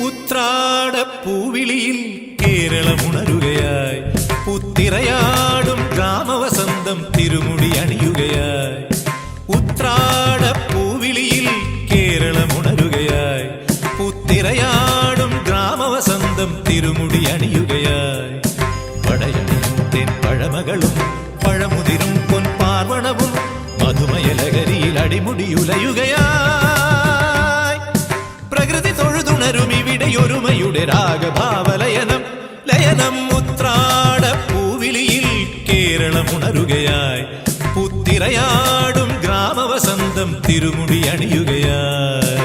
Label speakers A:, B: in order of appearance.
A: ഉത്രാടപ്പൂവിളിയിൽ കേരളമുണരുകയായി, പുത്തിറയാടും ഗ്രാമവസന്തം തിരുമുടി അണിയുകയായി. ഉത്രാടപ്പൂവിളിയിൽ കേരളമുണരുകയായി, പുത്തിറയാടും ഗ്രാമവസന്തം തിരുമുടി അണിയുകയായി. പടയണിയും then പഴമകളും പഴമുതിരും പൊൻപാർവണവും മധുമയലകരിയിൽ അടിമുടിയുലയുകയായി. പ്രകൃതി തൊഴുതുണരും ഇവിടെയൊരുമയുടെ രാഗഭാവലയനം ലയനം. ഉത്രാടപ്പൂവിളിയിൽ കേരളമുണരുകയായി, പുത്തിറയാടും ഗ്രാമവസന്തം തിരുമുടി അണിയുകയായി.